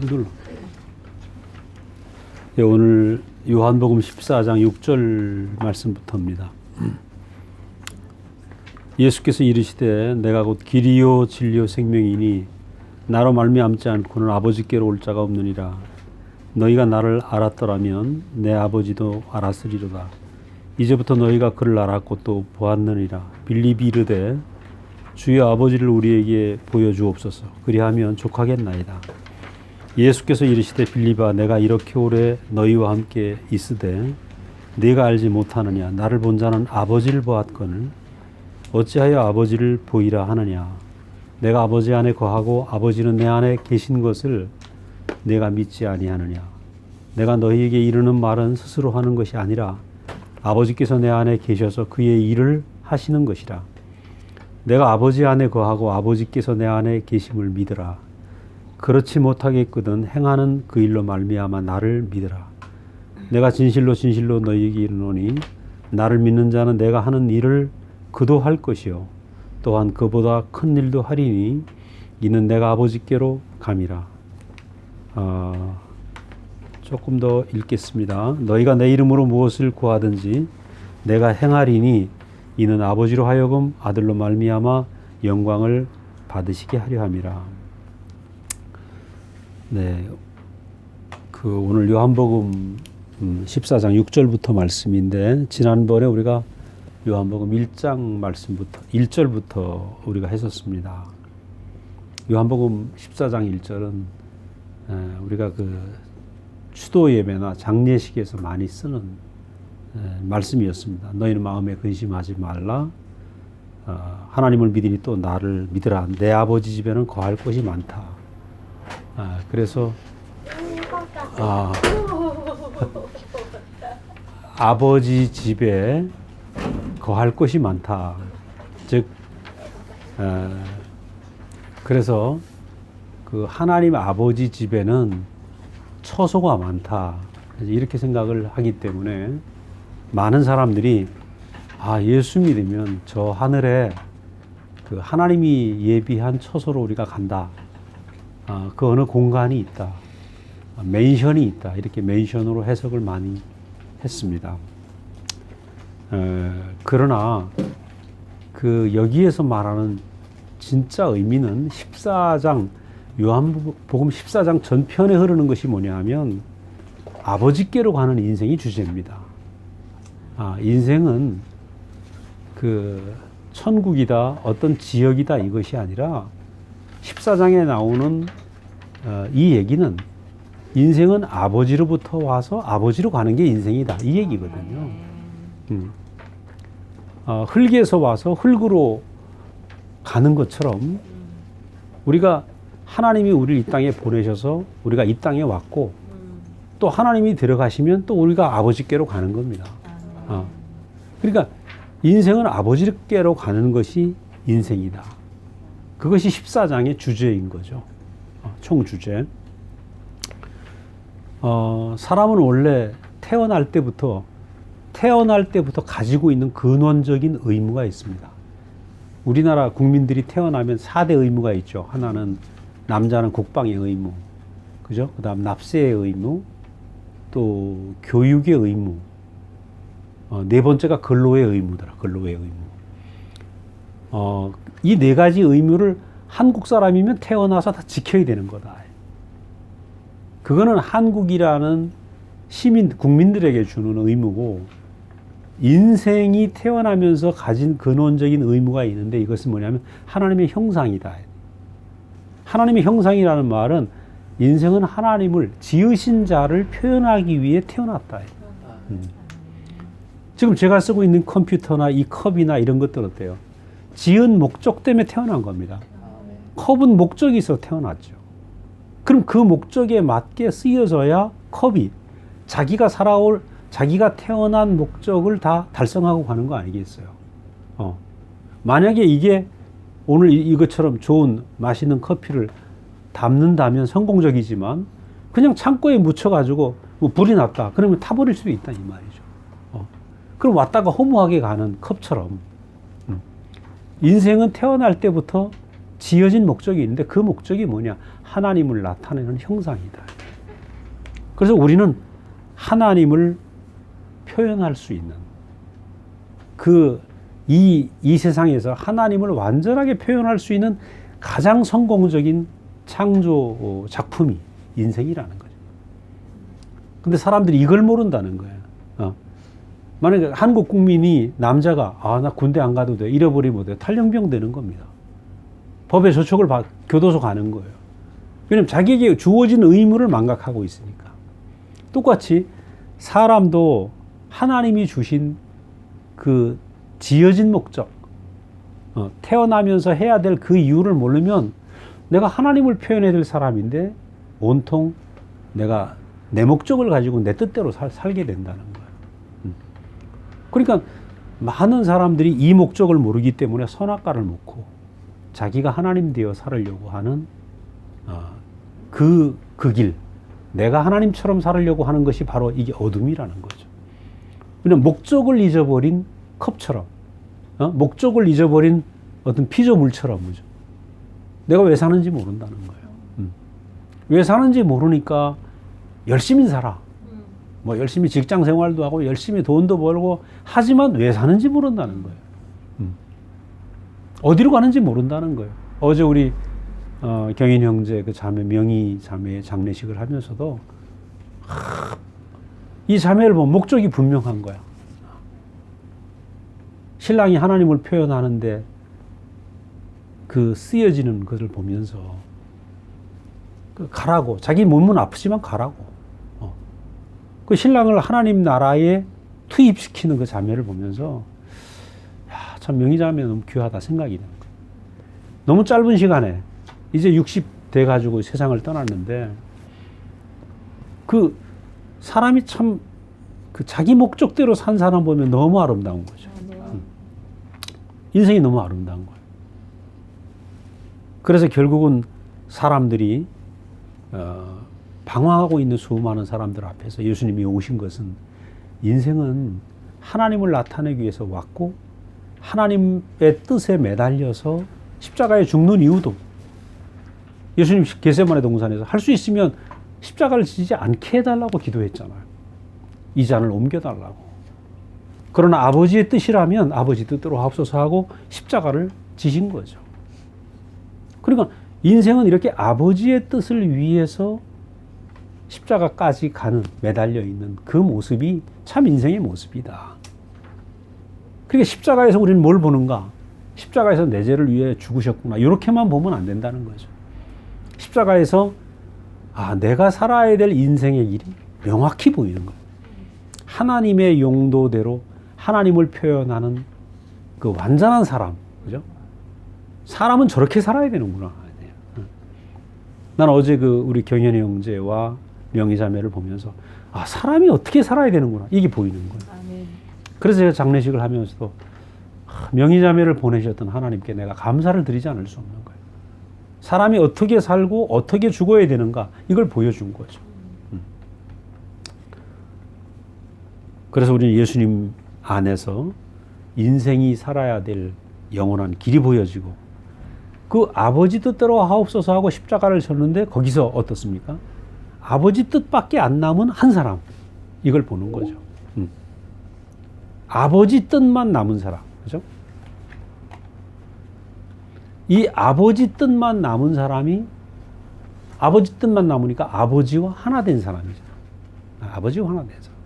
눌러. 예, 오늘 요한복음 14장 6절 말씀부터입니다. 예수께서 이르시되 내가 곧 길이요 진리요 생명이니 나로 말미암지 않고는 아버지께로 올 자가 없느니라. 너희가 나를 알았더라면 내 아버지도 알았으리로다. 이제부터 너희가 그를 알았고 또 보았느니라. 빌립이 이르되 주여 아버지를 우리에게 보여주옵소서. 그리하면 족하겠나이다. 예수께서 이르시되 빌립아 내가 이렇게 오래 너희와 함께 있으되 네가 알지 못하느냐. 나를 본 자는 아버지를 보았거늘 어찌하여 아버지를 보이라 하느냐. 내가 아버지 안에 거하고 아버지는 내 안에 계신 것을 내가 믿지 아니하느냐. 내가 너희에게 이르는 말은 스스로 하는 것이 아니라 아버지께서 내 안에 계셔서 그의 일을 하시는 것이라. 내가 아버지 안에 거하고 아버지께서 내 안에 계심을 믿으라. 그렇지 못하겠거든 행하는 그 일로 말미암아 나를 믿으라. 내가 진실로 진실로 너희에게 이르노니 나를 믿는 자는 내가 하는 일을 그도 할 것이요 또한 그보다 큰 일도 하리니 이는 내가 아버지께로 감이라. 조금 더 읽겠습니다. 너희가 내 이름으로 무엇을 구하든지 내가 행하리니 이는 아버지로 하여금 아들로 말미암아 영광을 받으시게 하려 함이라. 네, 오늘 요한복음 14장 6절부터 말씀인데 지난번에 우리가 요한복음 1장 말씀부터 1절부터 우리가 했었습니다. 요한복음 14장 1절은 우리가 추도 예배나 장례식에서 많이 쓰는 말씀이었습니다. 너희는 마음에 근심하지 말라. 하나님을 믿으니 또 나를 믿으라. 내 아버지 집에는 거할 곳이 많다. 그래서 아버지 집에 거할 곳이 많다. 즉 그래서 그 하나님 아버지 집에는 처소가 많다. 이렇게 생각을 하기 때문에 많은 사람들이 예수 믿으면 저 하늘에 그 하나님이 예비한 처소로 우리가 간다. 그 어느 공간이 있다. 맨션이 있다. 이렇게 맨션으로 해석을 많이 했습니다. 그러나 여기에서 말하는 진짜 의미는 14장 요한복음 14장 전편에 흐르는 것이 뭐냐 하면 아버지께로 가는 인생이 주제입니다. 인생은 천국이다 어떤 지역이다 이것이 아니라 14장에 나오는 이 얘기는 인생은 아버지로부터 와서 아버지로 가는 게 인생이다 이 얘기거든요. 흙에서 와서 흙으로 가는 것처럼 우리가 하나님이 우리를 이 땅에 보내셔서 우리가 이 땅에 왔고 또 하나님이 들어가시면 또 우리가 아버지께로 가는 겁니다. 그러니까 인생은 아버지께로 가는 것이 인생이다. 그것이 14장의 주제인 거죠. 총 주제. 사람은 원래 태어날 때부터 가지고 있는 근원적인 의무가 있습니다. 우리나라 국민들이 태어나면 4대 의무가 있죠. 하나는 남자는 국방의 의무, 그죠? 그 다음 납세의 의무, 또 교육의 의무, 네 번째가 근로의 의무더라. 근로의 의무. 이 네 가지 의무를 한국 사람이면 태어나서 다 지켜야 되는 거다. 그거는 한국이라는 국민들에게 주는 의무고, 인생이 태어나면서 가진 근원적인 의무가 있는데 이것은 뭐냐면 하나님의 형상이다. 하나님의 형상이라는 말은 인생은 하나님을 지으신 자를 표현하기 위해 태어났다. 지금 제가 쓰고 있는 컴퓨터나 이 컵이나 이런 것들 어때요? 지은 목적 때문에 태어난 겁니다. 컵은 목적이 있어서 태어났죠. 그럼 그 목적에 맞게 쓰여져야 컵이 자기가 태어난 목적을 다 달성하고 가는 거 아니겠어요? 만약에 이게 오늘 이것처럼 좋은 맛있는 커피를 담는다면 성공적이지만 그냥 창고에 묻혀가지고 불이 났다. 그러면 타버릴 수도 있다 이 말이죠. 그럼 왔다가 허무하게 가는 컵처럼 인생은 태어날 때부터 지어진 목적이 있는데 그 목적이 뭐냐? 하나님을 나타내는 형상이다. 그래서 우리는 하나님을 표현할 수 있는 이 세상에서 하나님을 완전하게 표현할 수 있는 가장 성공적인 창조 작품이 인생이라는 거죠. 근데 사람들이 이걸 모른다는 거예요. 만약에 한국 국민이 남자가 나 군대 안 가도 돼 잃어버리면 어때요? 탈영병 되는 겁니다. 법의 조촉을 교도소 가는 거예요. 왜냐하면 자기에게 주어진 의무를 망각하고 있으니까. 똑같이 사람도 하나님이 주신 그 지어진 목적, 태어나면서 해야 될 그 이유를 모르면 내가 하나님을 표현해야 될 사람인데 온통 내가 내 목적을 가지고 내 뜻대로 살게 된다는 거예요. 그러니까 많은 사람들이 이 목적을 모르기 때문에 선악과를 먹고 자기가 하나님 되어 살으려고 하는 그 길, 내가 하나님처럼 살으려고 하는 것이 바로 이게 어둠이라는 거죠. 왜냐하면 목적을 잊어버린 컵처럼, 목적을 잊어버린 어떤 피조물처럼, 그죠? 내가 왜 사는지 모른다는 거예요. 왜 사는지 모르니까 열심히 살아. 뭐 열심히 직장 생활도 하고 열심히 돈도 벌고 하지만 왜 사는지 모른다는 거예요. 어디로 가는지 모른다는 거예요. 어제 우리 경인 형제 그 자매 명희 자매의 장례식을 하면서도 이 자매를 보면 목적이 분명한 거야. 신랑이 하나님을 표현하는데 그 쓰여지는 것을 보면서 가라고, 자기 몸은 아프지만 가라고. 그 신랑을 하나님 나라에 투입시키는 그 자매를 보면서 참 명희 자매 너무 귀하다 생각이 드는 거예요. 너무 짧은 시간에 이제 60 돼가지고 세상을 떠났는데 그 사람이 참 그 자기 목적대로 산 사람 보면 너무 아름다운 거죠. 인생이 너무 아름다운 거예요. 그래서 결국은 사람들이 방황하고 있는 수많은 사람들 앞에서 예수님이 오신 것은 인생은 하나님을 나타내기 위해서 왔고 하나님의 뜻에 매달려서 십자가에 죽는 이유도 예수님 겟세마네 동산에서 할 수 있으면 십자가를 지지 않게 해달라고 기도했잖아요. 이 잔을 옮겨달라고. 그러나 아버지의 뜻이라면 아버지 뜻대로 하옵소서 하고 십자가를 지신 거죠. 그러니까 인생은 이렇게 아버지의 뜻을 위해서 십자가까지 가는, 매달려 있는 그 모습이 참 인생의 모습이다. 그러니까 십자가에서 우리는 뭘 보는가? 십자가에서 내 죄를 위해 죽으셨구나. 이렇게만 보면 안 된다는 거죠. 십자가에서 내가 살아야 될 인생의 길이 명확히 보이는 거예요. 하나님의 용도대로 하나님을 표현하는 그 완전한 사람, 그죠? 사람은 저렇게 살아야 되는구나. 난 어제 우리 경현이 형제와 명희 자매를 보면서 사람이 어떻게 살아야 되는구나. 이게 보이는 거예요. 아멘. 그래서 제가 장례식을 하면서도 명희 자매를 보내셨던 하나님께 내가 감사를 드리지 않을 수 없는 거예요. 사람이 어떻게 살고 어떻게 죽어야 되는가 이걸 보여준 거죠. 그래서 우리는 예수님 안에서 인생이 살아야 될 영원한 길이 보여지고 그 아버지 뜻대로 하옵소서 하고 십자가를 졌는데 거기서 어떻습니까? 아버지 뜻밖에 안 남은 한 사람, 이걸 보는 거죠. 아버지 뜻만 남은 사람, 그죠? 이 아버지 뜻만 남은 사람이 아버지 뜻만 남으니까 아버지와 하나 된 사람이죠. 아버지와 하나 된 사람.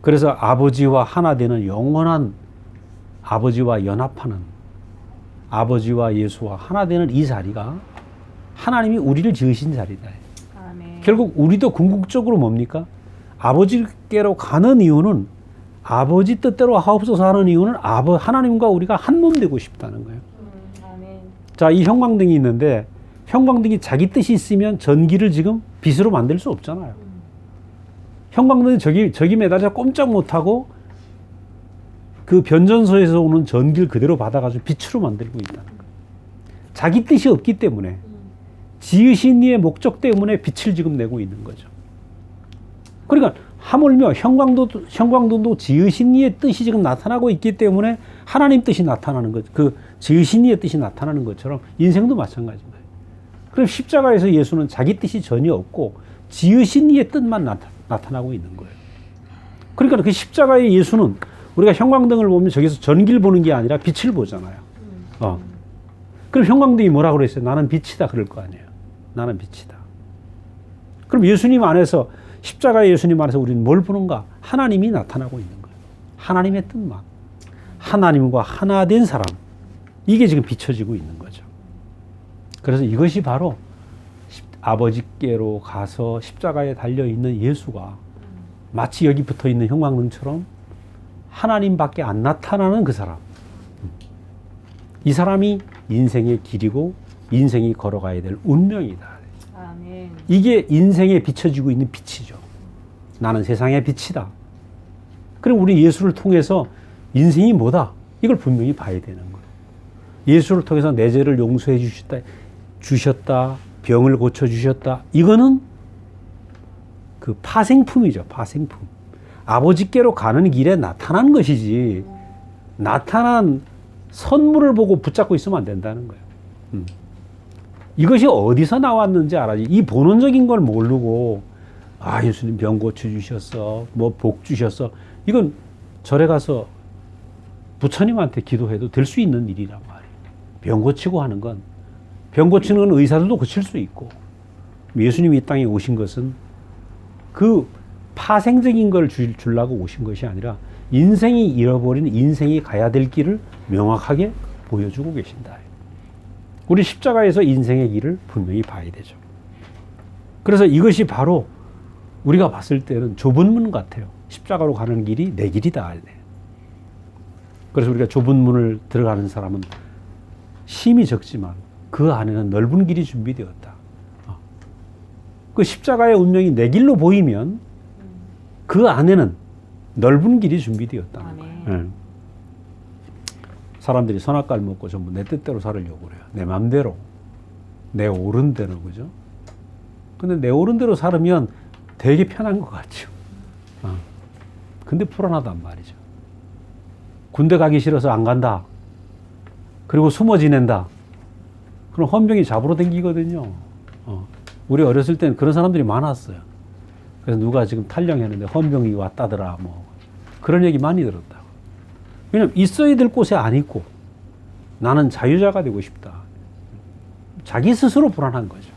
그래서 아버지와 하나 되는 영원한 아버지와 연합하는 아버지와 예수와 하나 되는 이 자리가 하나님이 우리를 지으신 자리다. 아멘. 결국 우리도 궁극적으로 뭡니까? 아버지께로 가는 이유는 아버지 뜻대로 하옵소서 하는 이유는 하나님과 우리가 한 몸 되고 싶다는 거예요. 아멘. 자, 이 형광등이 있는데 형광등이 자기 뜻이 있으면 전기를 지금 빛으로 만들 수 없잖아요. 형광등이 저기 매달려 꼼짝 못하고 그 변전소에서 오는 전기를 그대로 받아가지고 빛으로 만들고 있다는 거예요. 자기 뜻이 없기 때문에 지으신 이의 목적 때문에 빛을 지금 내고 있는 거죠. 그러니까 하물며 형광등도 지으신 이의 뜻이 지금 나타나고 있기 때문에 하나님 뜻이 나타나는 것, 그 지으신 이의 뜻이 나타나는 것처럼 인생도 마찬가지인 거예요. 그럼 십자가에서 예수는 자기 뜻이 전혀 없고 지으신 이의 뜻만 나타나고 있는 거예요. 그러니까 그 십자가의 예수는 우리가 형광등을 보면 저기서 전기를 보는 게 아니라 빛을 보잖아요. 그럼 형광등이 뭐라고 그랬어요? 나는 빛이다 그럴 거 아니에요. 나는 빛이다. 그럼 예수님 안에서 십자가의 예수님 안에서 우리는 뭘 보는가? 하나님이 나타나고 있는 거예요. 하나님의 뜻만. 하나님과 하나 된 사람. 이게 지금 비춰지고 있는 거죠. 그래서 이것이 바로 아버지께로 가서 십자가에 달려있는 예수가 마치 여기 붙어 있는 형광등처럼 하나님밖에 안 나타나는 그 사람. 이 사람이 인생의 길이고 인생이 걸어가야 될 운명이다. 아멘. 이게 인생에 비춰지고 있는 빛이죠. 나는 세상의 빛이다. 그럼 우리 예수를 통해서 인생이 뭐다? 이걸 분명히 봐야 되는 거예요. 예수를 통해서 내 죄를 용서해 주셨다. 병을 고쳐주셨다. 이거는 그 파생품이죠. 파생품. 아버지께로 가는 길에 나타난 것이지 나타난 선물을 보고 붙잡고 있으면 안 된다는 거예요. 이것이 어디서 나왔는지 알아야지. 이 본원적인 걸 모르고 아 예수님 병 고쳐주셨어. 뭐 복 주셨어. 이건 절에 가서 부처님한테 기도해도 될 수 있는 일이란 말이에요. 병 고치고 하는 건 병 고치는 건 의사들도 고칠 수 있고 예수님이 이 땅에 오신 것은 그 파생적인 걸 주려고 오신 것이 아니라 인생이 잃어버린 인생이 가야 될 길을 명확하게 보여주고 계신다. 우리 십자가에서 인생의 길을 분명히 봐야 되죠. 그래서 이것이 바로 우리가 봤을 때는 좁은 문 같아요. 십자가로 가는 길이 내 길이다. 그래서 우리가 좁은 문을 들어가는 사람은 힘이 적지만 그 안에는 넓은 길이 준비되었다. 그 십자가의 운명이 내 길로 보이면 그 안에는 넓은 길이 준비되었다는 거예요. 사람들이 선악과를 먹고 전부 내 뜻대로 살으려고 그래요. 내 맘대로. 내 옳은 대로. 그죠? 근데 내 옳은 대로 살으면 되게 편한 것 같죠. 근데 불안하단 말이죠. 군대 가기 싫어서 안 간다. 그리고 숨어 지낸다. 그럼 헌병이 잡으러 다니거든요. 우리 어렸을 때는 그런 사람들이 많았어요. 그래서 누가 지금 탈영했는데 헌병이 왔다더라. 뭐 그런 얘기 많이 들었다고. 왜냐면 있어야 될 곳에 안 있고 나는 자유자가 되고 싶다. 자기 스스로 불안한 거죠.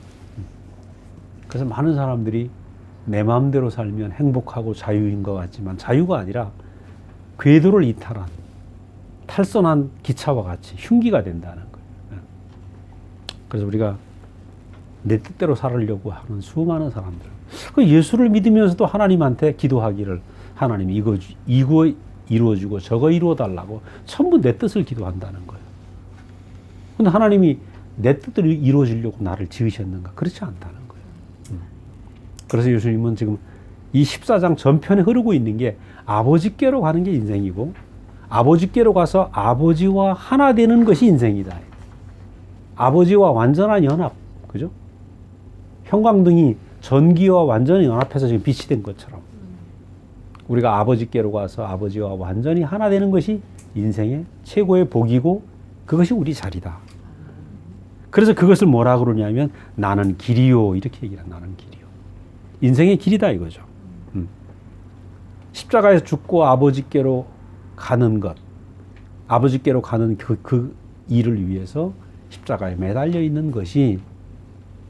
그래서 많은 사람들이 내 마음대로 살면 행복하고 자유인 것 같지만 자유가 아니라 궤도를 이탈한 탈선한 기차와 같이 흉기가 된다는 거예요. 그래서 우리가 내 뜻대로 살으려고 하는 수많은 사람들. 그 예수를 믿으면서도 하나님한테 기도하기를 하나님 이거 이루어주고 저거 이루어달라고 전부 내 뜻을 기도한다는 거예요. 근데 하나님이 내 뜻을 이루어주려고 나를 지으셨는가? 그렇지 않다는 거예요. 그래서 예수님은 지금 이 14장 전편에 흐르고 있는 게 아버지께로 가는 게 인생이고 아버지께로 가서 아버지와 하나 되는 것이 인생이다. 아버지와 완전한 연합. 그죠? 형광등이 전기와 완전히 연합해서 지금 빛이 된 것처럼 우리가 아버지께로 가서 아버지와 완전히 하나 되는 것이 인생의 최고의 복이고 그것이 우리 자리다. 그래서 그것을 뭐라 그러냐면 나는 길이요 이렇게 얘기해요. 나는 길이요. 인생의 길이다 이거죠. 십자가에서 죽고 아버지께로 가는 것, 아버지께로 가는 그 일을 위해서 십자가에 매달려 있는 것이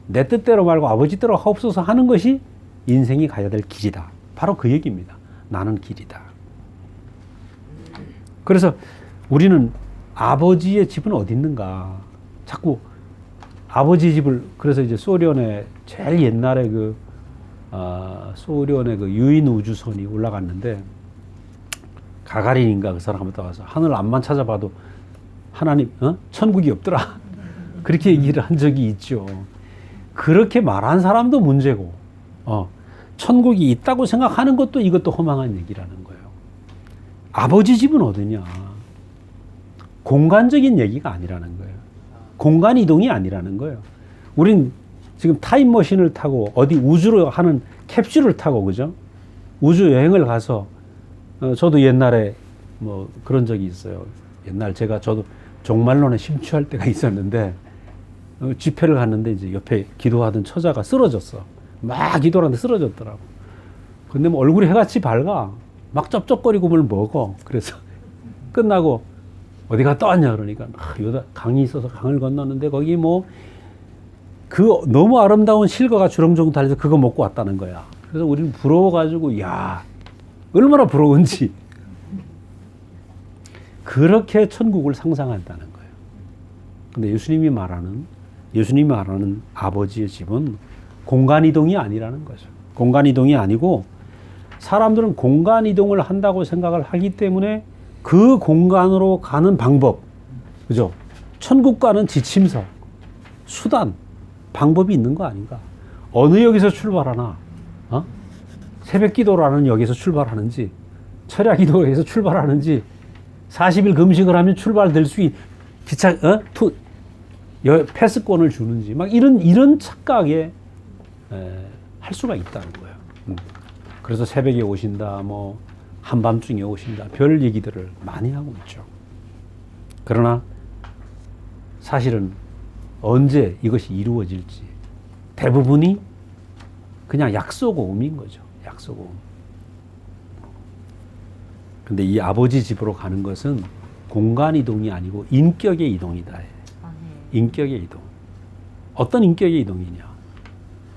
내 뜻대로 말고 아버지 뜻대로 하옵소서 하는 것이 인생이 가야 될 길이다. 바로 그 얘기입니다. 나는 길이다. 그래서 우리는 아버지의 집은 어디 있는가? 자꾸 아버지 집을 그래서 이제 소련의 제일 옛날에 소련의 그 유인 우주선이 올라갔는데 가가린인가 그 사람부터 와서 하늘 앞만 찾아봐도 하나님 천국이 없더라. 그렇게 얘기를 한 적이 있죠. 그렇게 말한 사람도 문제고 천국이 있다고 생각하는 것도 이것도 허망한 얘기라는 거예요. 아버지 집은 어디냐? 공간적인 얘기가 아니라는 거예요. 공간 이동이 아니라는 거예요. 우린 지금 타임머신을 타고 어디 우주로 하는 캡슐을 타고 그죠? 우주 여행을 가서 저도 옛날에 뭐 그런 적이 있어요. 옛날 저도 종말론에 심취할 때가 있었는데 집회를 갔는데 이제 옆에 기도하던 처자가 쓰러졌어. 막 기도를 하는데 쓰러졌더라고. 근데 뭐 얼굴이 해같이 밝아. 막 쩝쩝거리고 뭘 먹어. 그래서 끝나고 어디 갔다 왔냐 그러니까 여기다 강이 있어서 강을 건넜는데 거기 뭐 그 너무 아름다운 실과가 주렁주렁 달려서 그거 먹고 왔다는 거야. 그래서 우리는 부러워가지고 야 얼마나 부러운지 그렇게 천국을 상상한다는 거예요. 근데 예수님이 말하는 아버지의 집은 공간이동이 아니라는 거죠. 공간이동이 아니고 사람들은 공간이동을 한다고 생각을 하기 때문에 그 공간으로 가는 방법, 그죠? 천국과는 지침서, 수단, 방법이 있는 거 아닌가? 어느 역에서 출발하나? 새벽 기도라는 역에서 출발하는지, 철야 기도에서 출발하는지, 40일 금식을 하면 출발될 수 있는 패스권을 주는지, 막 이런 착각에 할 수가 있다는 거예요. 그래서 새벽에 오신다, 뭐 한밤중에 오신다, 별 얘기들을 많이 하고 있죠. 그러나 사실은 언제 이것이 이루어질지 대부분이 그냥 약속오음인 거죠. 약속오음. 근데 이 아버지 집으로 가는 것은 공간 이동이 아니고 인격의 이동이다. 인격의 이동. 어떤 인격의 이동이냐?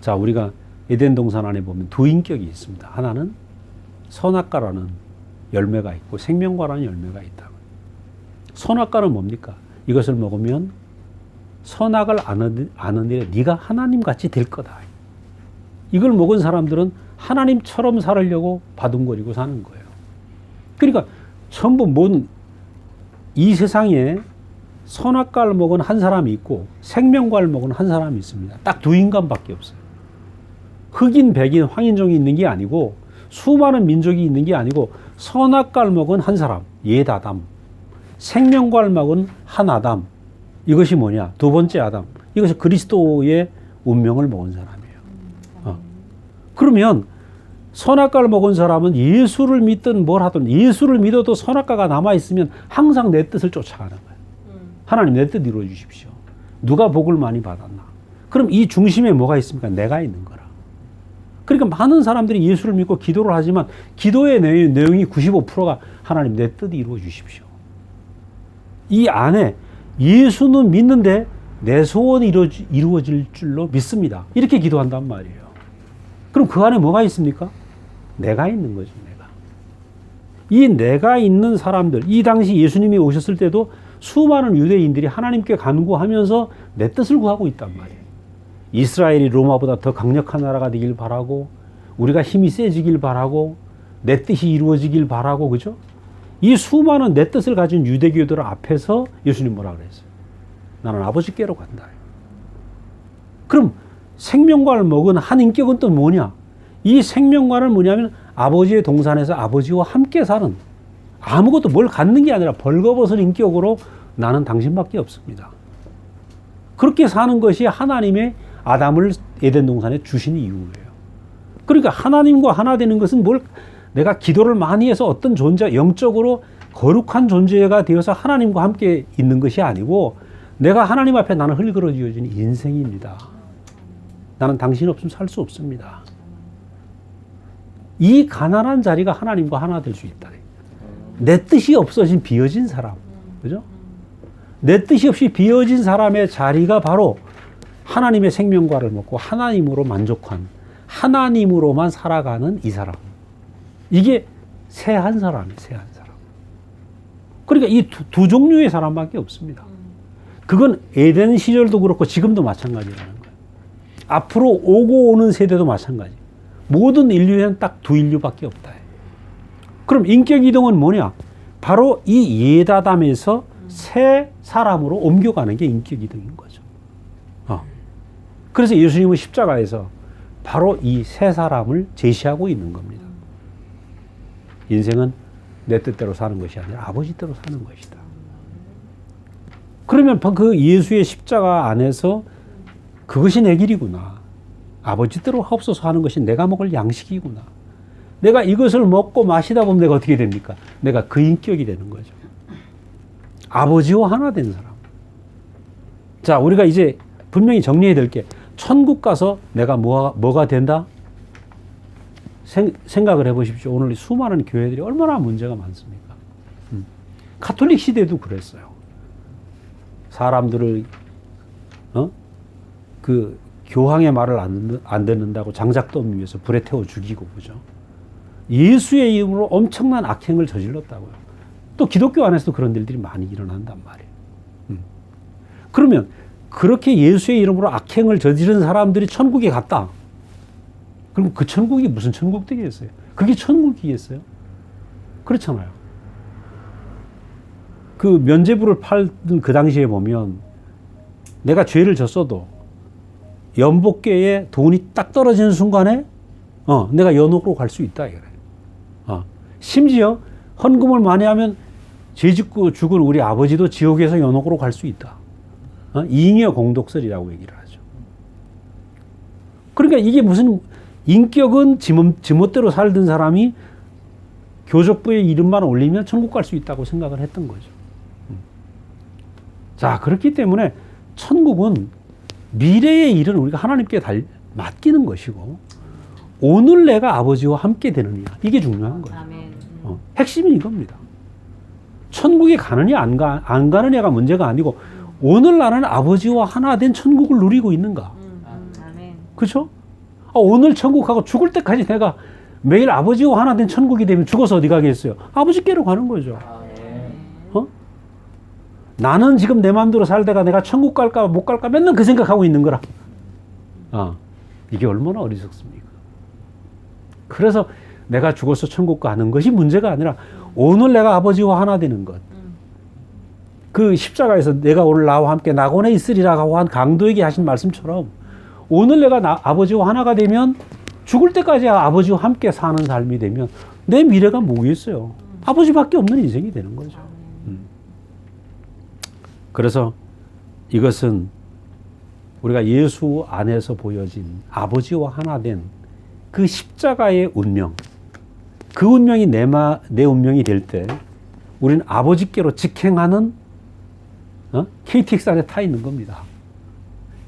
자, 우리가 에덴 동산 안에 보면 두 인격이 있습니다. 하나는 선악과라는 열매가 있고 생명과라는 열매가 있다. 선악과는 뭡니까? 이것을 먹으면 선악을 아는 일에 네가 하나님같이 될 거다. 이걸 먹은 사람들은 하나님처럼 살으려고 바둥거리고 사는 거예요. 그러니까 전부 이 세상에 선악과를 먹은 한 사람이 있고 생명과를 먹은 한 사람이 있습니다. 딱 두 인간밖에 없어요. 흑인, 백인, 황인종이 있는 게 아니고 수많은 민족이 있는 게 아니고 선악과를 먹은 한 사람, 옛 아담, 생명과를 먹은 한 아담. 이것이 뭐냐? 두 번째 아담. 이것이 그리스도의 운명을 먹은 사람이에요. 그러면 선악과를 먹은 사람은 예수를 믿든 뭘 하든 예수를 믿어도 선악과가 남아있으면 항상 내 뜻을 쫓아가는 거예요. 하나님 내 뜻 이루어 주십시오. 누가 복을 많이 받았나? 그럼 이 중심에 뭐가 있습니까? 내가 있는 거라. 그러니까 많은 사람들이 예수를 믿고 기도를 하지만 기도의 내용이 95%가 하나님 내 뜻 이루어 주십시오. 이 안에 예수는 믿는데 내 소원이 이루어질 줄로 믿습니다. 이렇게 기도한단 말이에요. 그럼 그 안에 뭐가 있습니까? 내가 있는 거죠. 이 내가 있는 사람들, 이 당시 예수님이 오셨을 때도 수많은 유대인들이 하나님께 간구하면서 내 뜻을 구하고 있단 말이에요. 이스라엘이 로마보다 더 강력한 나라가 되길 바라고, 우리가 힘이 세지길 바라고, 내 뜻이 이루어지길 바라고, 그죠? 이 수많은 내 뜻을 가진 유대교들 앞에서 예수님 뭐라 그랬어요? 나는 아버지께로 간다. 그럼 생명과를 먹은 한 인격은 또 뭐냐? 이 생명과는 뭐냐면 아버지의 동산에서 아버지와 함께 사는, 아무것도 뭘 갖는 게 아니라 벌거벗은 인격으로 나는 당신밖에 없습니다. 그렇게 사는 것이 하나님의 아담을 에덴 동산에 주신 이유예요. 그러니까 하나님과 하나 되는 것은 내가 기도를 많이 해서 어떤 존재, 영적으로 거룩한 존재가 되어서 하나님과 함께 있는 것이 아니고 내가 하나님 앞에 나는 흘거러지어진 인생입니다. 나는 당신 없으면 살 수 없습니다. 이 가난한 자리가 하나님과 하나 될 수 있다. 내 뜻이 없어진 비어진 사람. 그죠? 내 뜻이 없이 비어진 사람의 자리가 바로 하나님의 생명과를 먹고 하나님으로 만족한, 하나님으로만 살아가는 이 사람. 이게 새한 사람이에요. 새한 사람. 그러니까 이 두 종류의 사람밖에 없습니다. 그건 에덴 시절도 그렇고 지금도 마찬가지라는 거예요. 앞으로 오고 오는 세대도 마찬가지. 모든 인류에는 딱 두 인류밖에 없다. 그럼 인격 이동은 뭐냐? 바로 이 옛아담에서 새 사람으로 옮겨가는 게 인격 이동인 거죠. 그래서 예수님은 십자가에서 바로 이 새 사람을 제시하고 있는 겁니다. 인생은 내 뜻대로 사는 것이 아니라 아버지 뜻대로 사는 것이다. 그러면 그 예수의 십자가 안에서 그것이 내 길이구나. 아버지 뜻대로 하옵소서 하는 것이 내가 먹을 양식이구나. 내가 이것을 먹고 마시다 보면 내가 어떻게 됩니까? 내가 그 인격이 되는 거죠. 아버지와 하나 된 사람. 자, 우리가 이제 분명히 정리해야 될 게, 천국 가서 내가 뭐가 된다? 생각을 해보십시오. 오늘 수많은 교회들이 얼마나 문제가 많습니까? 가톨릭 시대도 그랬어요. 사람들을 그 교황의 말을 안 듣는다고 장작도 없는 위해서 불에 태워 죽이고, 그죠? 예수의 이름으로 엄청난 악행을 저질렀다고요. 또 기독교 안에서도 그런 일들이 많이 일어난단 말이에요. 그러면 그렇게 예수의 이름으로 악행을 저지른 사람들이 천국에 갔다. 그럼 그 천국이 무슨 천국 되겠어요? 그게 천국이겠어요? 그렇잖아요. 그 면죄부를 팔던 그 당시에 보면 내가 죄를 졌어도 연복계에 돈이 딱 떨어지는 순간에 내가 연옥으로 갈 수 있다 이거예요. 심지어 헌금을 많이 하면 죄 짓고 죽은 우리 아버지도 지옥에서 연옥으로 갈 수 있다. 잉여 공덕설이라고 얘기를 하죠. 그러니까 이게 무슨 인격은 지멋대로 살던 사람이 교적부의 이름만 올리면 천국 갈 수 있다고 생각을 했던 거죠. 자, 그렇기 때문에 천국은 미래의 일은 우리가 하나님께 맡기는 것이고, 오늘 내가 아버지와 함께 되느냐, 이게 중요한 거예요. 핵심이 이겁니다. 천국에 가느냐 안 가느냐가 문제가 아니고, 오늘 나는 아버지와 하나 된 천국을 누리고 있는가. 그렇죠? 오늘 천국하고 죽을 때까지 내가 매일 아버지와 하나 된 천국이 되면 죽어서 어디 가겠어요? 아버지께로 가는 거죠. 나는 지금 내 마음대로 살다가 내가 천국 갈까 못 갈까 맨날 그 생각하고 있는 거라. 이게 얼마나 어리석습니까? 그래서 내가 죽어서 천국 가는 것이 문제가 아니라 오늘 내가 아버지와 하나 되는 것. 그 십자가에서 내가 오늘 나와 함께 낙원에 있으리라고 한 강도에게 하신 말씀처럼, 오늘 내가 아버지와 하나가 되면 죽을 때까지 아버지와 함께 사는 삶이 되면 내 미래가 뭐겠어요? 아버지밖에 없는 인생이 되는 거죠. 그래서 이것은 우리가 예수 안에서 보여진 아버지와 하나 된 그 십자가의 운명, 그 운명이 내 운명이 될 때 우리는 아버지께로 직행하는 KTX 안에 타 있는 겁니다.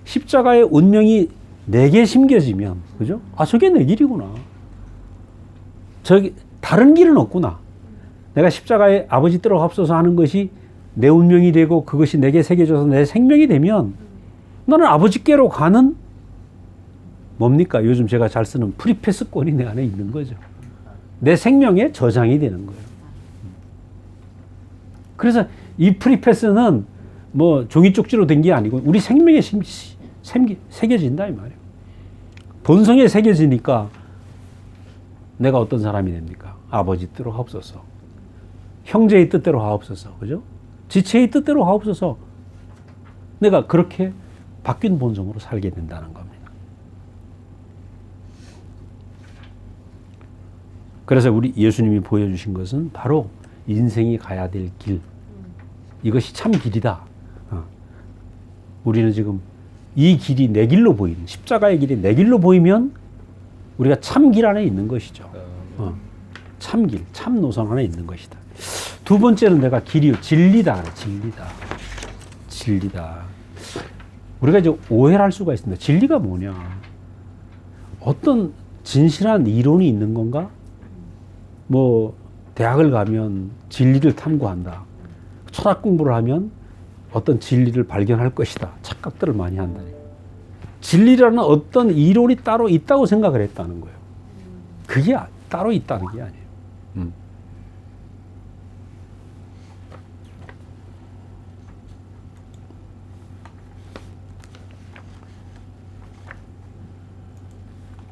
십자가의 운명이 내게 심겨지면, 그죠? 저게 내 길이구나. 다른 길은 없구나. 내가 십자가에 아버지 뜻대로 합서서 하는 것이 내 운명이 되고 그것이 내게 새겨져서 내 생명이 되면 나는 아버지께로 가는 뭡니까? 요즘 제가 잘 쓰는 프리패스권이 내 안에 있는 거죠. 내 생명의 저장이 되는 거예요. 그래서 이 프리패스는 뭐 종이 쪽지로 된 게 아니고 우리 생명에 새겨진다 이 말이에요. 본성에 새겨지니까 내가 어떤 사람이 됩니까? 아버지 뜻대로 하옵소서. 형제의 뜻대로 하옵소서. 그죠? 지체의 뜻대로 하옵소서. 내가 그렇게 바뀐 본성으로 살게 된다는 겁니다. 그래서 우리 예수님이 보여주신 것은 바로 인생이 가야 될 길. 이것이 참 길이다. 우리는 지금 이 길이 내 길로 보이는, 십자가의 길이 내 길로 보이면 우리가 참 길 안에 있는 것이죠. 참 길, 참 노선 안에 있는 것이다. 두 번째는 내가 길이요. 진리다. 진리다. 우리가 이제 오해를 할 수가 있습니다. 진리가 뭐냐? 어떤 진실한 이론이 있는 건가? 뭐 대학을 가면 진리를 탐구한다. 철학 공부를 하면 어떤 진리를 발견할 것이다. 착각들을 많이 한다. 진리라는 어떤 이론이 따로 있다고 생각을 했다는 거예요. 그게 따로 있다는 게 아니에요.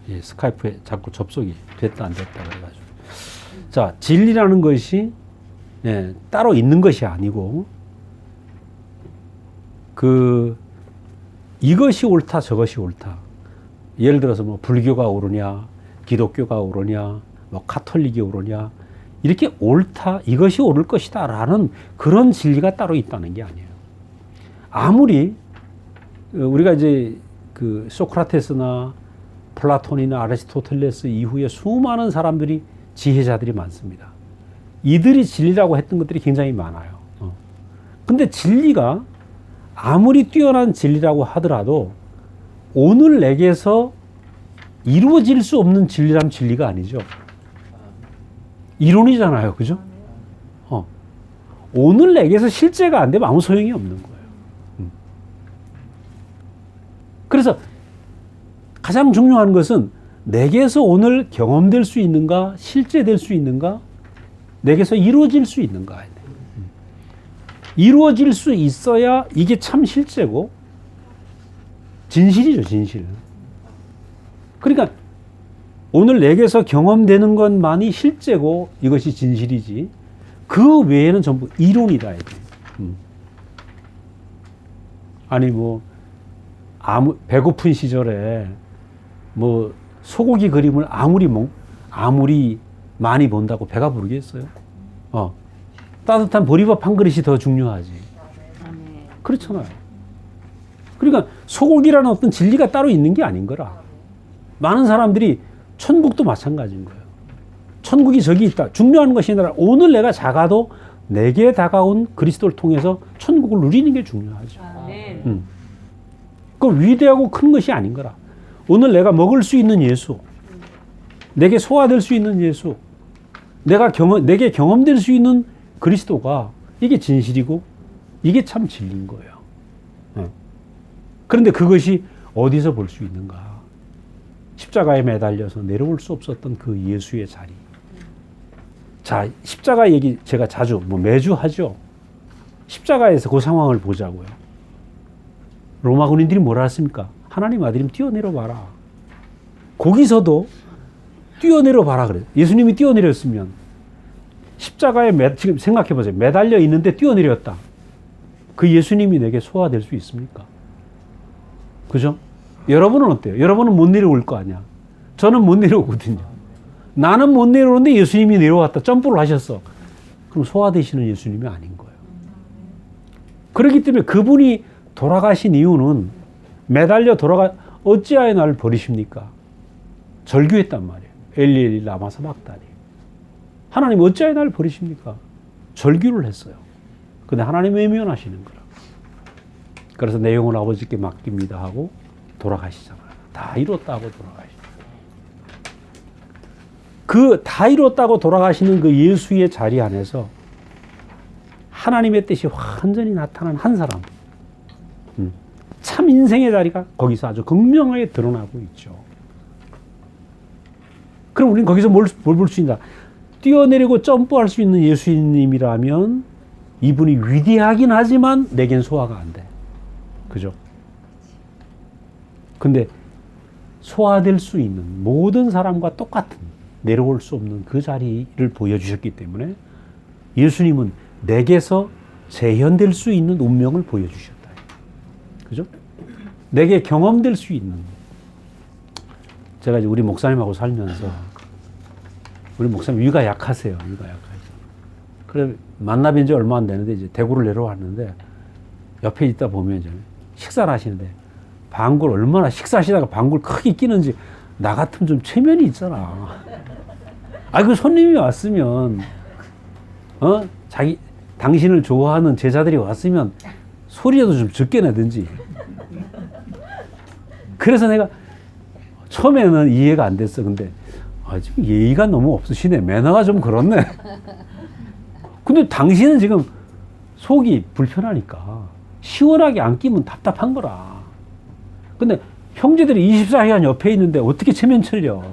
예, 스카이프에 자꾸 접속이 됐다 안 됐다 그래가지고. 자, 진리라는 것이 따로 있는 것이 아니고 이것이 옳다 저것이 옳다. 예를 들어서 뭐 불교가 옳으냐 기독교가 옳으냐 뭐 가톨릭이 옳으냐 이렇게 옳다 이것이 옳을 것이다 라는 그런 진리가 따로 있다는 게 아니에요. 아무리 우리가 이제 그 소크라테스나 플라톤이나 아리스토텔레스 이후에 수많은 사람들이 지혜자들이 많습니다. 이들이 진리라고 했던 것들이 굉장히 많아요. 근데 진리가 아무리 뛰어난 진리라고 하더라도 오늘 내게서 이루어질 수 없는 진리라면 진리가 아니죠. 이론이잖아요. 그죠? 오늘 내게서 실제가 안 되면 아무 소용이 없는 거예요. 그래서 가장 중요한 것은 내게서 오늘 경험될 수 있는가, 실제될 수 있는가, 내게서 이루어질 수 있는가. 이루어질 수 있어야 이게 참 실제고 진실이죠, 진실. 그러니까 오늘 내게서 경험되는 것만이 실제고 이것이 진실이지 그 외에는 전부 이론이다. 아니 배고픈 시절에 소고기 그림을 아무리 많이 본다고 배가 부르겠어요? 따뜻한 보리밥 한 그릇이 더 중요하지. 그렇잖아요. 그러니까 소고기라는 어떤 진리가 따로 있는 게 아닌 거라. 많은 사람들이 천국도 마찬가지인 거예요. 천국이 저기 있다. 중요한 것이 아니라 오늘 내가 작아도 내게 다가온 그리스도를 통해서 천국을 누리는 게 중요하죠. 그 위대하고 큰 것이 아닌 거라. 오늘 내가 먹을 수 있는 예수, 내게 소화될 수 있는 예수, 내게 경험될 수 있는 그리스도가 이게 진실이고 이게 참 진리인 거예요. 그런데 그것이 어디서 볼 수 있는가? 십자가에 매달려서 내려올 수 없었던 그 예수의 자리. 자, 십자가 얘기 제가 자주 매주 하죠. 십자가에서 그 상황을 보자고요. 로마 군인들이 뭐라 했습니까? 하나님 아들님 뛰어내려 봐라. 거기서도 뛰어내려 봐라 그래요. 예수님이 뛰어내렸으면 십자가에 지금 생각해 보세요. 매달려 있는데 뛰어내렸다. 그 예수님이 내게 소화될 수 있습니까? 그죠? 여러분은 어때요? 여러분은 못 내려올 거 아니야. 저는 못 내려오거든요. 나는 못 내려오는데 예수님이 내려왔다. 점프를 하셨어. 그럼 소화되시는 예수님이 아닌 거예요. 그렇기 때문에 그분이 돌아가신 이유는 매달려 어찌하여 나를 버리십니까? 절규했단 말이에요. 엘리 엘리 라마 사박다니. 하나님 어찌하여 나를 버리십니까? 절규를 했어요. 근데 하나님 외면하시는 거라. 그래서 내 영혼 아버지께 맡깁니다 하고 돌아가시잖아요. 다 이뤘다고 돌아가시죠. 그 다 이뤘다고 돌아가시는 그 예수의 자리 안에서 하나님의 뜻이 완전히 나타난 한 사람. 참 인생의 자리가 거기서 아주 극명하게 드러나고 있죠. 그럼 우리는 거기서 뭘 볼 수 있나? 뛰어내리고 점프할 수 있는 예수님이라면 이분이 위대하긴 하지만 내겐 소화가 안 돼. 그죠? 근데 소화될 수 있는 모든 사람과 똑같은 내려올 수 없는 그 자리를 보여주셨기 때문에 예수님은 내게서 재현될 수 있는 운명을 보여주셨다. 그죠? 내게 경험될 수 있는. 제가 이제 우리 목사님하고 살면서 우리 목사님 위가 약하세요. 위가 약하죠. 그래 만나 뵌 지 얼마 안 되는데 이제 대구를 내려왔는데 옆에 있다 보면 이제 식사를 하시는데 방구를 얼마나 식사하시다가 방구를 크게 끼는지 나 같으면 좀 체면이 있잖아. 그 손님이 왔으면 당신을 좋아하는 제자들이 왔으면 소리라도 좀 적게 내든지. 그래서 내가 처음에는 이해가 안 됐어. 근데 지금 예의가 너무 없으시네. 매너가 좀 그렇네. 근데 당신은 지금 속이 불편하니까 시원하게 안 끼면 답답한 거라. 근데 형제들이 24시간 옆에 있는데 어떻게 체면 차려?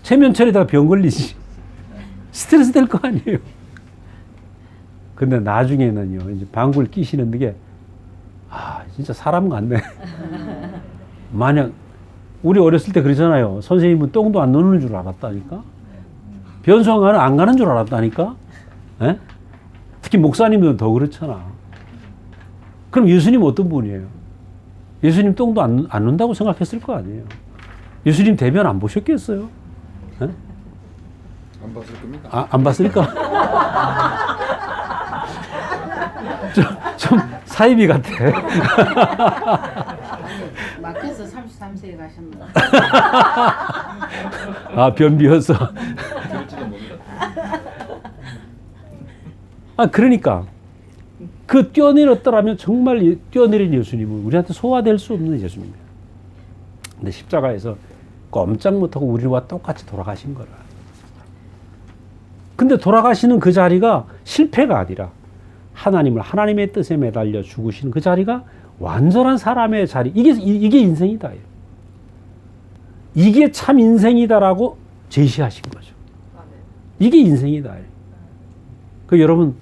체면 차리다가 병 걸리지. 스트레스 될 거 아니에요. 근데 나중에는요, 이제 방구를 끼시는 게, 진짜 사람 같네. 만약, 우리 어렸을 때 그러잖아요. 선생님은 똥도 안 넣는 줄 알았다니까? 변소한 안 가는 줄 알았다니까? 에? 특히 목사님은 더 그렇잖아. 그럼 예수님 어떤 분이에요? 예수님 똥도 안 넣는다고 생각했을 거 아니에요? 예수님 대변 안 보셨겠어요? 에? 안 봤을 겁니다. 안 봤으니까? 좀 사이비 같아. 마켓에서 33세에 가셨나? 변비여서. 들을지도 그러니까 그 뛰어내렸더라면 정말 뛰어내린 예수님은 우리한테 소화될 수 없는 예수님이에요. 근데 십자가에서 꼼짝 못하고 우리와 똑같이 돌아가신 거라. 근데 돌아가시는 그 자리가 실패가 아니라 하나님의 뜻에 매달려 죽으시는 그 자리가 완전한 사람의 자리. 이게 인생이다. 이게 참 인생이다라고 제시하신 거죠. 이게 인생이다. 그 여러분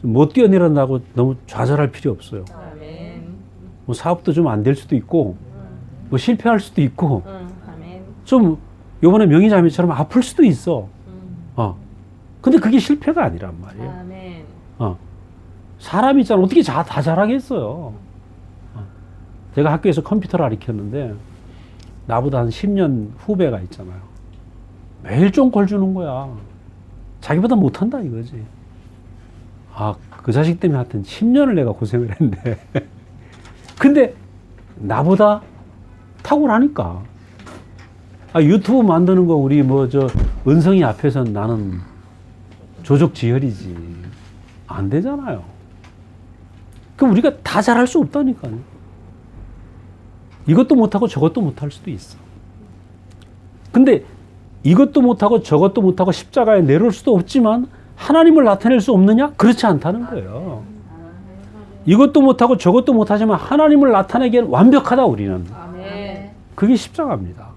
못 뛰어내린다고 너무 좌절할 필요 없어요. 뭐 사업도 좀 안 될 수도 있고, 뭐 실패할 수도 있고, 좀 요번에 명의자매처럼 아플 수도 있어. 근데 그게 실패가 아니란 말이에요. 사람이 있잖아. 어떻게 다 잘하겠어요. 제가 학교에서 컴퓨터를 가르쳤는데 나보다 한 10년 후배가 있잖아요. 매일 쫑콜 주는 거야. 자기보다 못한다 이거지. 그 자식 때문에 하여튼 10년을 내가 고생을 했는데 근데 나보다 탁월하니까. 유튜브 만드는 거 우리 은성이 앞에서 나는 조족지혈이지. 안 되잖아요. 그럼 우리가 다 잘할 수 없다니까요. 이것도 못하고 저것도 못할 수도 있어. 근데 이것도 못하고 저것도 못하고 십자가에 내려올 수도 없지만 하나님을 나타낼 수 없느냐? 그렇지 않다는 거예요. 이것도 못하고 저것도 못하지만 하나님을 나타내기엔 완벽하다 우리는. 그게 십자가입니다.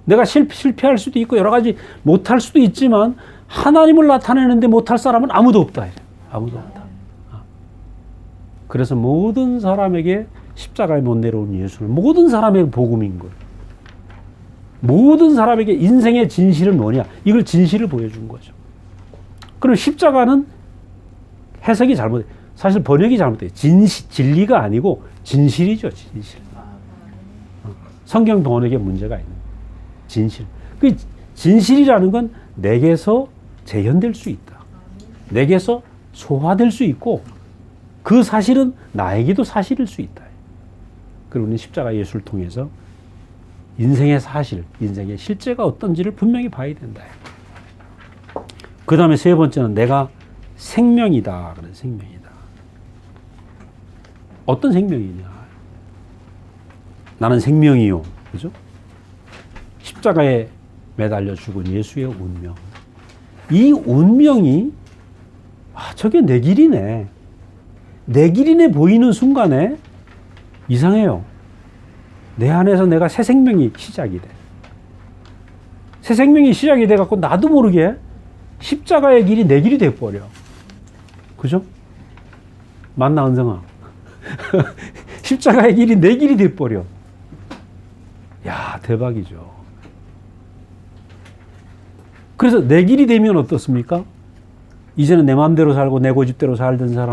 내가 실패할 수도 있고 여러 가지 못할 수도 있지만 하나님을 나타내는데 못할 사람은 아무도 없다. 아무도 없다. 그래서 모든 사람에게 십자가에 못 내려온 예수는 모든 사람에게 복음인 거예요. 모든 사람에게 인생의 진실은 뭐냐? 이걸 진실을 보여준 거죠. 그럼 십자가는 해석이 잘못돼. 사실 번역이 잘못돼요. 진리가 아니고 진실이죠. 진실. 성경 번역에 문제가 있는 거예요. 진실. 그 진실이라는 건 내게서 재현될 수 있다. 내게서 소화될 수 있고 그 사실은 나에게도 사실일 수 있다. 그리고 우리는 십자가 예수를 통해서 인생의 사실, 인생의 실제가 어떤지를 분명히 봐야 된다. 그 다음에 세 번째는 내가 생명이다. 그런 생명이다. 어떤 생명이냐? 나는 생명이요. 그죠? 십자가에 매달려 죽은 예수의 운명. 이 운명이 저게 내 길이네. 내 길이네 보이는 순간에 이상해요. 내 안에서 내가 새 생명이 시작이 돼. 새 생명이 시작이 돼갖고 나도 모르게 십자가의 길이 내 길이 돼버려. 그죠? 맞나, 은성아? 십자가의 길이 내 길이 돼버려. 야, 대박이죠. 그래서 내 길이 되면 어떻습니까? 이제는 내 마음대로 살고 내 고집대로 살던 사람